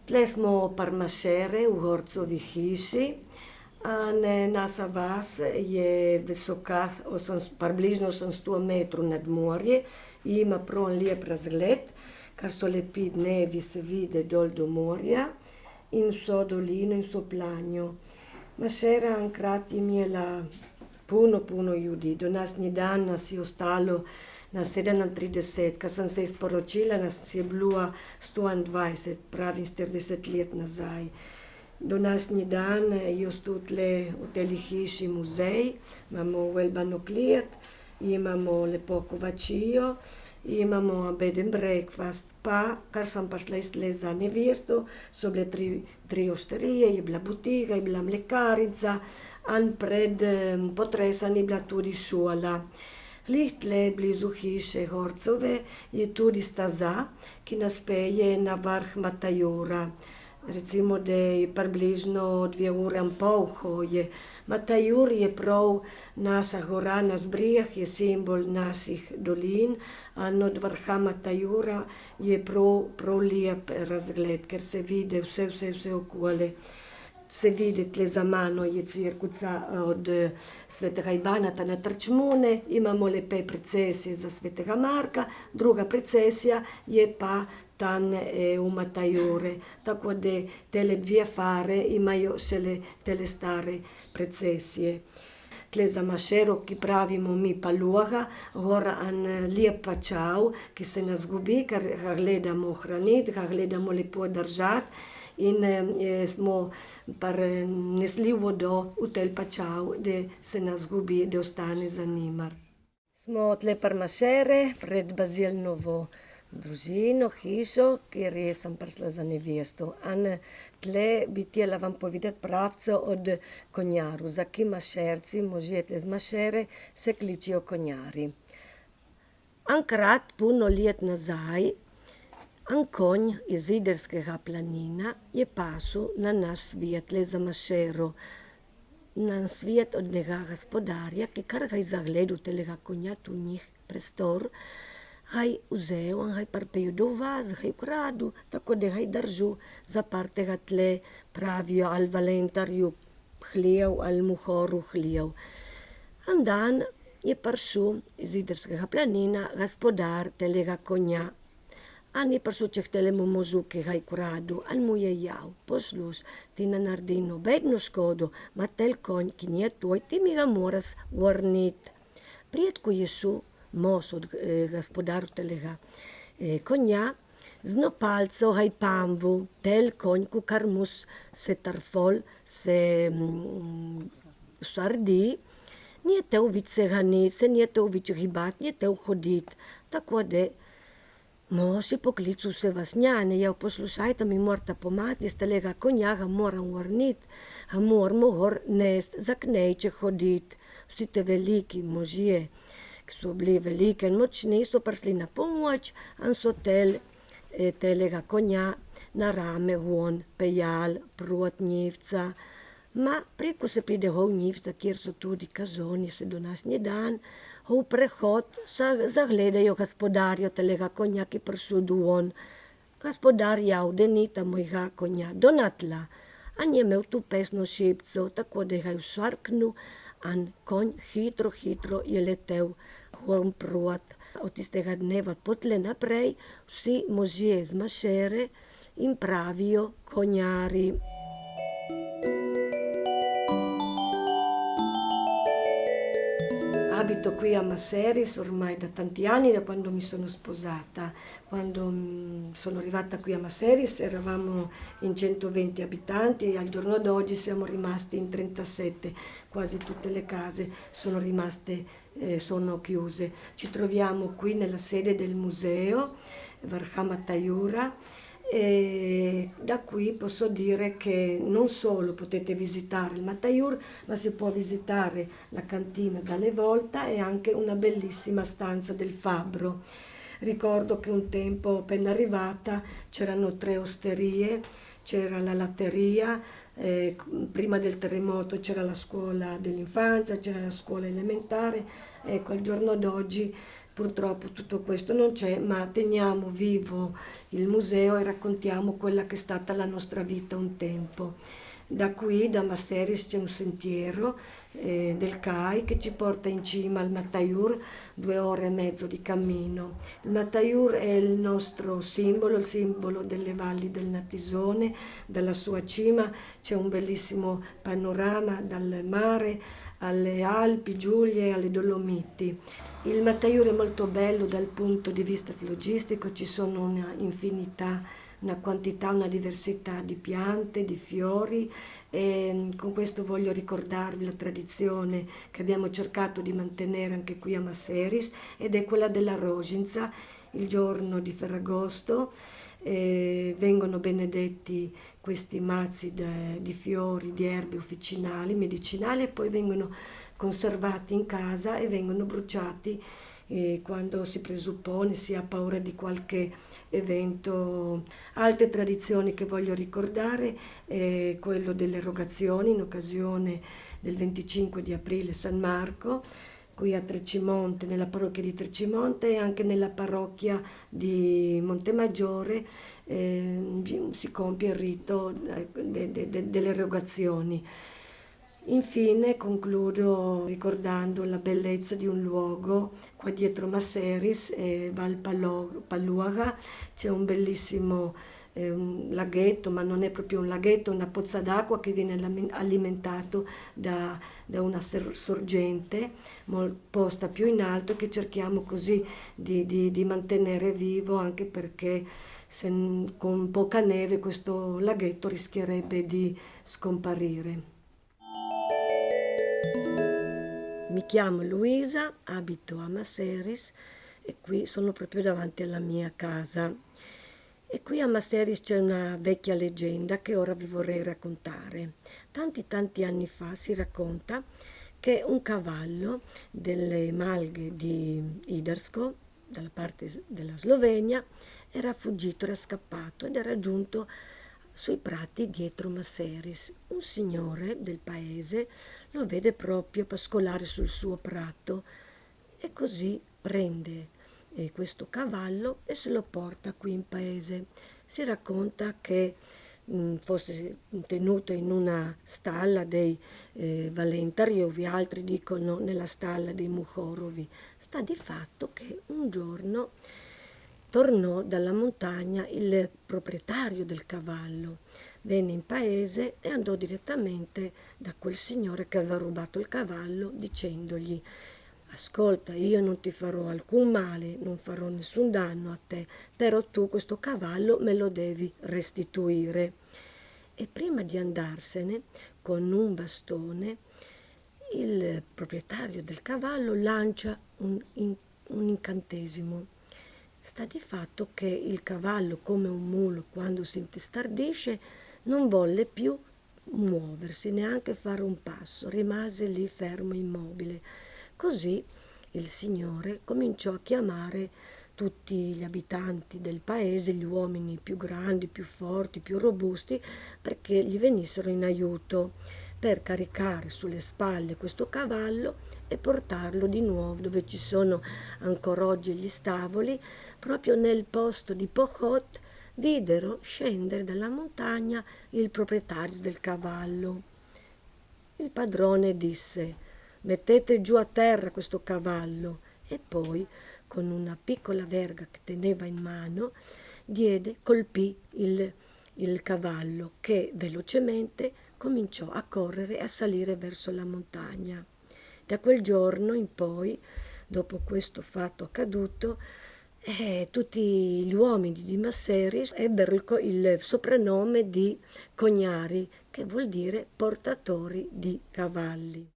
Tle smo Parmašere u Horcovi hiši, a naša vas je visoka približno 800 metrov nad morje in ima prav lep razgled, kar so lepi dnevi, se vidi dol do morja in vso dolino in vso planjo. Mašera enkrat je imela puno ljudi, do današnji dan nas je ostalo na 37, ko sem se sporočila, nas je bilo 120, pravi 40 let nazaj. Do današnji dan je ostal tle v tej hiši muzej, imamo Velbano klet, imamo lepo kovačijo, imamo bed and breakfast, pa kar sem prišla tle za nevesto, so bile tri ošterije, je bila butika, je bila mlekarica, in pred potresom je bila tudi šola. Glih tle blizu hiše Horcove je tudi staza, ki nas pelje na vrh Matajura. Recimo, da je približno 2,5 ure hoje. Matajur je prav naša gora na zbrijah, je simbol naših dolin, in od vrha Matajura je prav lep razgled, ker se vidi vse okoli. Se vidi tle za mano je cirkuca od svetega Ivana na Trčmune, imamo lepe procesije za svetega Marka, druga procesija je pa tam v Matajure, tako da tele dve fare imajo šele tele stare procesije. Tle za Mašero, ki pravimo mi Paluha, gora en lep pačav, ki se ne zgubi, ker ga gledamo ohraniti, ga gledamo lepo držati. In smo prinesli vodo v tel pačav, da se ne zgubi, da ostane za njima. Smo tle Parmašere, pred Bazilnovo družino, hišo, kjer sem prišla za nevesto. In tle bi htjela vam povedati pravco od konjaru. Zaki Mašerci, možje tle z Mašere, se kličijo konjari. Enkrat, puno let nazaj, en konj iz Idrskega planina je pasul na naš svet, tle za Mašero. Na svet od njega gospodarja, ki kar ga je zagledal telega konja, tu njih prostor, ga je vzel in ga je pripel do vas, ga je ukradel, tako da ga je držal zaprtega tle, pravijo, ali valentarju hlev, ali muhoru hlev. En dan je prišel iz Idrskega planina gospodar telega konja. In je prišel k telemu možu, ki ga je ukradel, in mu je jav, posluš, ti ne naredi nobeno škodo, ima tel konj, ki ni tvoj, ti mi ga moraš vrniti. Pred ko je šel mož od gospodarja telega konja, z eno palco ga je pambil, tel konj, kar mu se trfol, se sardi, ni hotel več se ganiti, se ni hotel več gibati, ni hotel hoditi, tako da mož je poklical vse vasnjane, je poslušajte, mi morate pomagati, iz telega konja ga moram vrniti, ga moramo gor nesti, za knejče hoditi. Vsi te veliki možje, ki so bili veliki in močni, so prišli na pomoč in so telega konja na rame ven peljali proti njivca. Ma preko se pride v njivca, kjer so tudi kazoni, se do današnji dan, v prehod zagledajo gospodarjo telega konja, ki prišel ven. Gospodar jav, da ni ta mojega konja donatla. In je imel tu pesno šipco, tako da ga je šarknil, in konj hitro je letel ven proti. Od tistega dneva potle naprej vsi možje z Mašere in pravijo konjari. Abito qui a Maseris ormai da tanti anni, da quando mi sono sposata. Quando sono arrivata qui a Maseris eravamo in 120 abitanti e al giorno d'oggi siamo rimasti in 37. Quasi tutte le case sono rimaste, sono chiuse. Ci troviamo qui nella sede del museo, Varha Matajura. E da qui posso dire che non solo potete visitare il Matajur, ma si può visitare la cantina dalle Volta e anche una bellissima stanza del fabbro. Ricordo che un tempo appena arrivata c'erano 3 osterie, c'era la latteria, prima del terremoto c'era la scuola dell'infanzia, c'era la scuola elementare. Ecco, al giorno d'oggi Purtroppo tutto questo non c'è, ma teniamo vivo il museo e raccontiamo quella che è stata la nostra vita un tempo. Da qui, da Masseris, c'è un sentiero del CAI che ci porta in cima al Mataiur, 2 ore e mezzo di cammino. Il Mataiur è il simbolo delle valli del Natisone. Dalla sua cima c'è un bellissimo panorama dal mare alle Alpi, Giulie e alle Dolomiti. Il Mataiur è molto bello dal punto di vista flogistico, ci sono una infinità, una quantità, una diversità di piante, di fiori e con questo voglio ricordarvi la tradizione che abbiamo cercato di mantenere anche qui a Masseris ed è quella della Rosinza, il giorno di Ferragosto. Vengono benedetti questi mazzi di fiori, di erbe officinali, medicinali e poi vengono conservati in casa e vengono bruciati quando si presuppone si ha paura di qualche evento. Altre tradizioni che voglio ricordare è quello delle erogazioni in occasione del 25 di aprile San Marco, qui a Trecimonte, nella parrocchia di Trecimonte e anche nella parrocchia di Montemaggiore si compie il rito delle erogazioni. Infine concludo ricordando la bellezza di un luogo qua dietro Masseris, Val Palluaga, c'è un bellissimo un laghetto, ma non è proprio un laghetto, è una pozza d'acqua che viene alimentato da una sorgente posta più in alto che cerchiamo così di mantenere vivo anche perché con poca neve questo laghetto rischierebbe di scomparire. Mi chiamo Luisa, abito a Masseris e qui sono proprio davanti alla mia casa. E qui a Masseris c'è una vecchia leggenda che ora vi vorrei raccontare. Tanti anni fa si racconta che un cavallo delle malghe di Idarsko, dalla parte della Slovenia, era fuggito, era scappato ed era giunto sui prati dietro Masseris. Un signore del paese lo vede proprio pascolare sul suo prato e così prende questo cavallo e se lo porta qui in paese. Si racconta che fosse tenuto in una stalla dei Valentariovi, altri dicono nella stalla dei Muhorovi. Sta di fatto che un giorno tornò dalla montagna il proprietario del cavallo, venne in paese e andò direttamente da quel signore che aveva rubato il cavallo dicendogli: ascolta, io non ti farò alcun male, non farò nessun danno a te, però tu questo cavallo me lo devi restituire. E prima di andarsene, con un bastone, il proprietario del cavallo lancia un incantesimo. Sta di fatto che il cavallo, come un mulo quando si intestardisce, non volle più muoversi, neanche fare un passo, rimase lì fermo immobile. Così il signore cominciò a chiamare tutti gli abitanti del paese, gli uomini più grandi, più forti, più robusti, perché gli venissero in aiuto per caricare sulle spalle questo cavallo e portarlo di nuovo dove ci sono ancora oggi gli stavoli, proprio nel posto di Pochot. Videro scendere dalla montagna il proprietario del cavallo. Il padrone disse: mettete giù a terra questo cavallo, e poi con una piccola verga che teneva in mano colpì il cavallo che velocemente cominciò a correre e a salire verso la montagna. Da quel giorno in poi, dopo questo fatto accaduto, tutti gli uomini di Masseris ebbero il soprannome di cognari, che vuol dire portatori di cavalli.